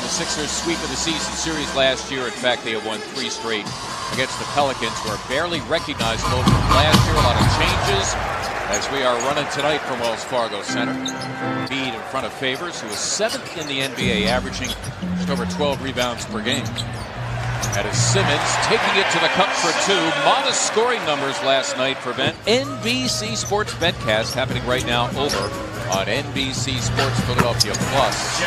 the Sixers' sweep of the season series last year. In fact, they have won 3 straight against the Pelicans, who are barely recognizable from last year. A lot of changes as we are running tonight from Wells Fargo Center. Embiid in front of Favors, who is 7th in the NBA, averaging just over 12 rebounds per game. That is Simmons taking it to the cup for 2. Modest scoring numbers last night for Ben. NBC Sports Betcast happening right now over on NBC Sports Philadelphia Plus.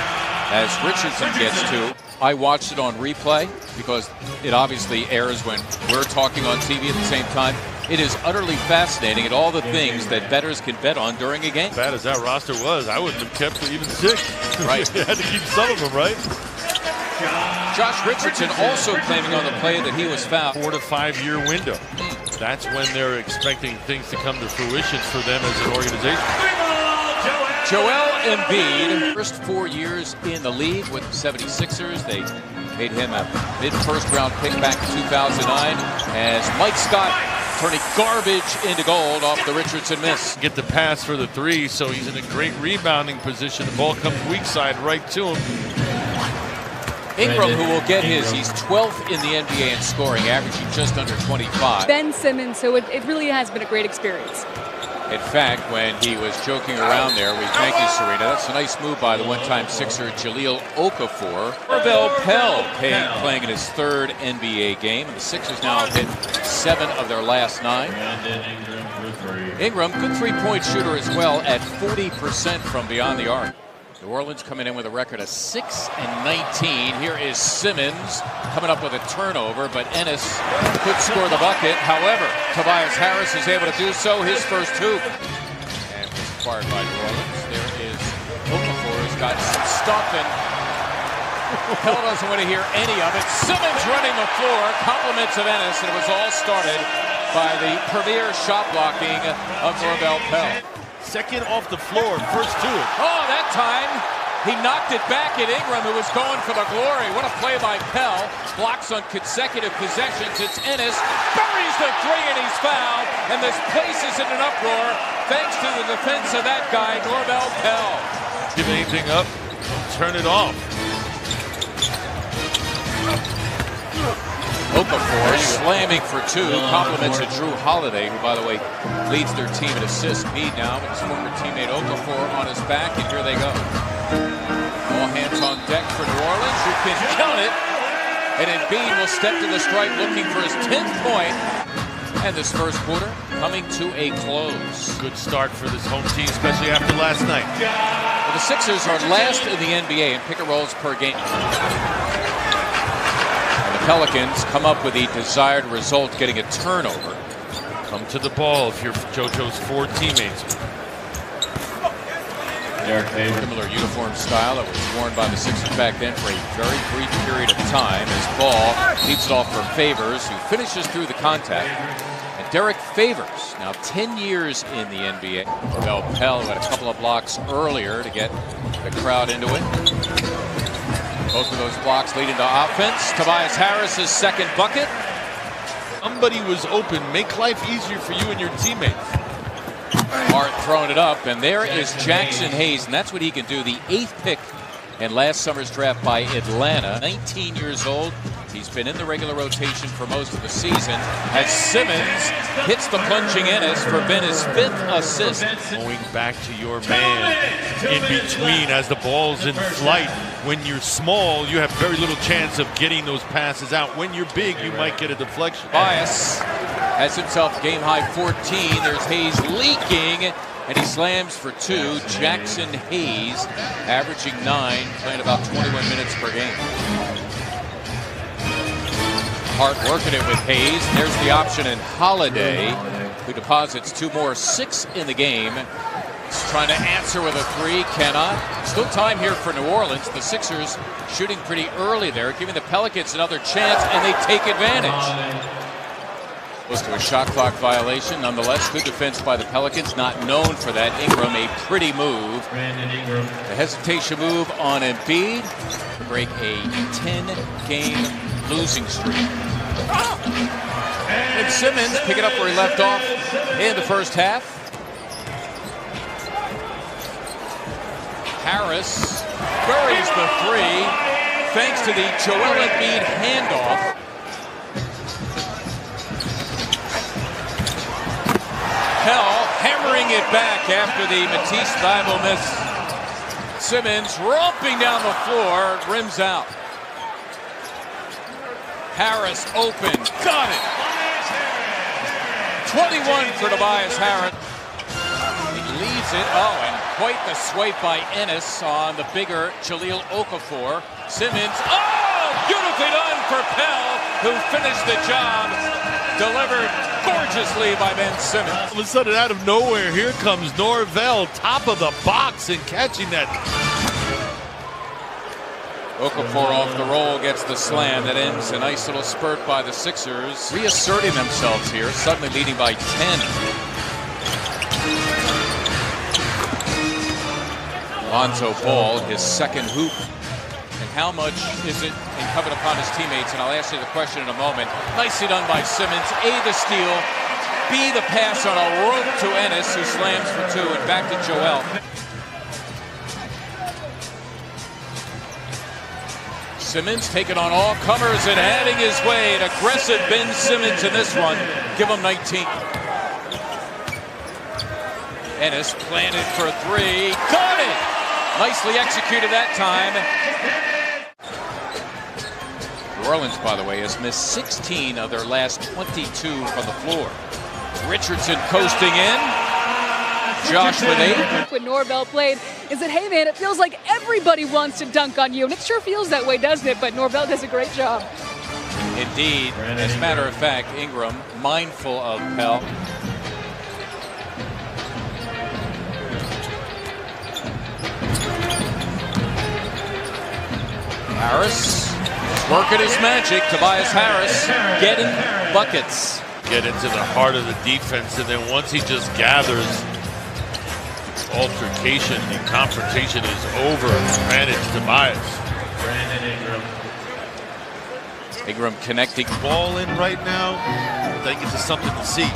As Richardson gets 2. I watched it on replay because it obviously airs when we're talking on TV at the same time. It is utterly fascinating at all the things that bettors can bet on during a game. Bad as that roster was, I wouldn't have kept even 6. Right. You had to keep some of them, right? Josh Richardson also claiming on the play that he was fouled. 4 to 5 year window. That's when they're expecting things to come to fruition for them as an organization. Joel Embiid, first 4 years in the league with the 76ers. They made him a mid-first round pick back in 2009 as Mike Scott turning garbage into gold off the Richardson miss. Get the pass for the 3, so he's in a great rebounding position. The ball comes weak side right to him. Ingram, who will get his, he's 12th in the NBA in scoring, averaging just under 25. Ben Simmons, so it really has been a great experience. In fact, when he was joking around there, we thank you, Serena. That's a nice move by the one-time Sixer Jahlil Okafor. Norvel Pelle playing in his 3rd NBA game. The Sixers now have hit 7 of their last 9. Ingram, good three-point shooter as well at 40% from beyond the arc. New Orleans coming in with a record of 6-19. Here is Simmons coming up with a turnover, but Ennis could score the bucket. However, Tobias Harris is able to do so, his first 2. And was acquired by New Orleans. There is Okafor, who's got some stuff, and Pelle doesn't want to hear any of it. Simmons running the floor, compliments of Ennis, and it was all started by the premier shot blocking of Norvel Pelle. Second off the floor, first 2. Oh, that time he knocked it back at Ingram, who was going for the glory. What a play by Pelle. Blocks on consecutive possessions. It's Ennis. Buries the 3 and he's fouled. And this place is in an uproar thanks to the defense of that guy, Norvel Pelle. Give anything up, turn it off. Okafor slamming for 2. Compliments of Drew Holiday, who, by the way, leads their team in assists. Embiid now with his former teammate Okafor on his back, and here they go. All hands on deck for New Orleans. You can count it. And Embiid will step to the stripe looking for his 10th point. And this first quarter coming to a close. Good start for this home team, especially after last night. Well, the Sixers are last in the NBA in pick-and-rolls per game. Pelicans come up with the desired result, getting a turnover. Come to the ball if you're JoJo's 4 teammates. Similar uniform style that was worn by the Sixers back then for a very brief period of time. As Ball leads it off for Favors, who finishes through the contact. And Derek Favors, now 10 years in the NBA. Norvel Pelle had a couple of blocks earlier to get the crowd into it. Both of those blocks leading to offense. Tobias Harris's 2nd bucket. Somebody was open. Make life easier for you and your teammates. Hart throwing it up, and there is Jackson Hayes, and that's what he can do. The 8th pick in last summer's draft by Atlanta. 19 years old. He's been in the regular rotation for most of the season. As Simmons hits the plunging Ennis for his 5th assist. Going back to your man in between as the ball's in flight. When you're small, you have very little chance of getting those passes out. When you're big, you might get a deflection. Bias has himself game high 14. There's Hayes leaking, and he slams for 2. Jackson Hayes averaging 9, playing about 21 minutes per game. Hart working it with Hayes. There's the option in Holiday, who deposits 2 more, 6 in the game. He's trying to answer with a 3, cannot. Still time here for New Orleans. The Sixers shooting pretty early there, giving the Pelicans another chance, and they take advantage. Close to a shot clock violation. Nonetheless, good defense by the Pelicans, not known for that. Ingram, a pretty move. The hesitation move on Embiid to break a 10-game losing streak. And Simmons picking up where he left off in the first half. Harris buries the 3 thanks to the Joel Embiid handoff. Pell hammering it back after the Matisse Thybulle miss. Simmons romping down the floor, rims out. Harris open, got it. 21 for Tobias Harris. He leaves it, and quite the swipe by Ennis on the bigger Jahlil Okafor. Simmons, beautifully done for Pell, who finished the job. Delivered gorgeously by Ben Simmons. All of a sudden, out of nowhere, here comes Norvell, top of the box and catching that. Okafor off the roll, gets the slam that ends a nice little spurt by the Sixers. Reasserting themselves here, suddenly leading by 10. Lonzo Ball, his second hoop. And how much is it incumbent upon his teammates? And I'll ask you the question in a moment. Nicely done by Simmons. A, the steal. B, the pass on a rope to Ennis, who slams for two. And back to Joel. Simmons taking on all comers and adding his way. An aggressive Ben Simmons in this one. Give him 19. Ennis planted for three. Got it! Nicely executed that time. New Orleans, by the way, has missed 16 of their last 22 from the floor. Richardson coasting in. Josh with 8. When Norvell played, is that, hey man, it feels like everybody wants to dunk on you. And it sure feels that way, doesn't it? But Norvell does a great job. Indeed. As a matter of fact, Ingram, mindful of Pell. Harris working his magic. Tobias Harris getting buckets. Get into the heart of the defense, and then once he just gathers, altercation, the confrontation is over. Advantage Tobias. Ingram connecting. Ball in right now. I think it's just something to see.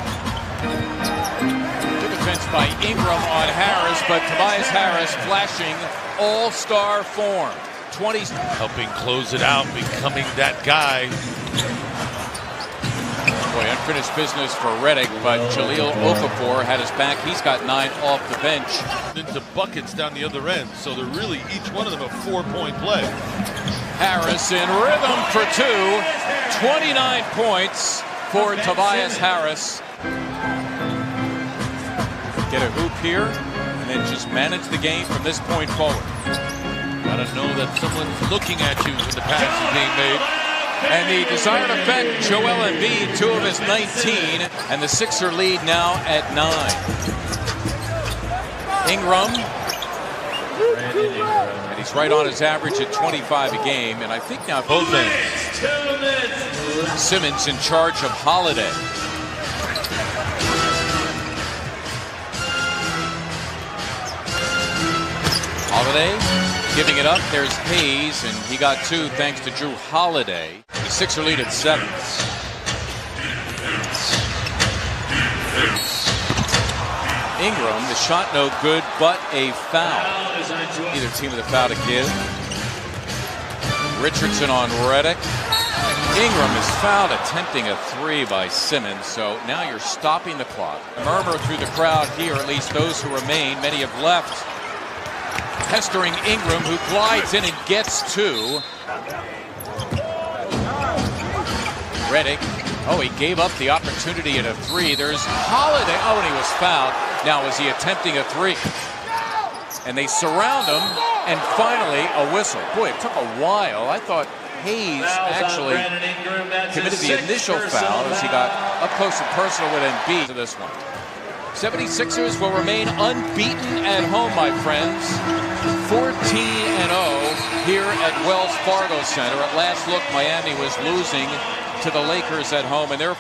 Good defense by Ingram on Harris, but Tobias Harris flashing all-star form. 20. Helping close it out, becoming that guy. Boy, unfinished business for Redick, but Jahlil Okafor had his back. He's got 9 off the bench. Into buckets down the other end, so they're really each one of them a 4-point play. Harris in rhythm for 2. 29 points for Tobias Harris. Get a hoop here, and then just manage the game from this point forward. Gotta know that someone's looking at you when the pass is being made. And the desired effect, Joel Embiid, 2 of his 19, and the Sixer lead now at 9. Ingram, and he's right on his average at 25 a game, and I think now both ends. Simmons in charge of Holiday. Holiday giving it up. There's Hayes, and he got 2 thanks to Drew Holiday. The Sixer lead at 7. Ingram, the shot no good, but a foul. Either team with a foul to give. Richardson on Redick. Ingram is fouled attempting a 3 by Simmons, so now you're stopping the clock. Murmur through the crowd here, at least those who remain. Many have left. Pestering Ingram, who glides in and gets 2. Redick, he gave up the opportunity at a 3. There's Holiday, and he was fouled. Now, was he attempting a 3? And they surround him, and finally a whistle. Boy, it took a while. I thought Hayes actually committed the initial foul as he got up close and personal with Embiid to this one. 76ers will remain unbeaten at home, my friends. 14-0 here at Wells Fargo Center. At last look, Miami was losing to the Lakers at home, and therefore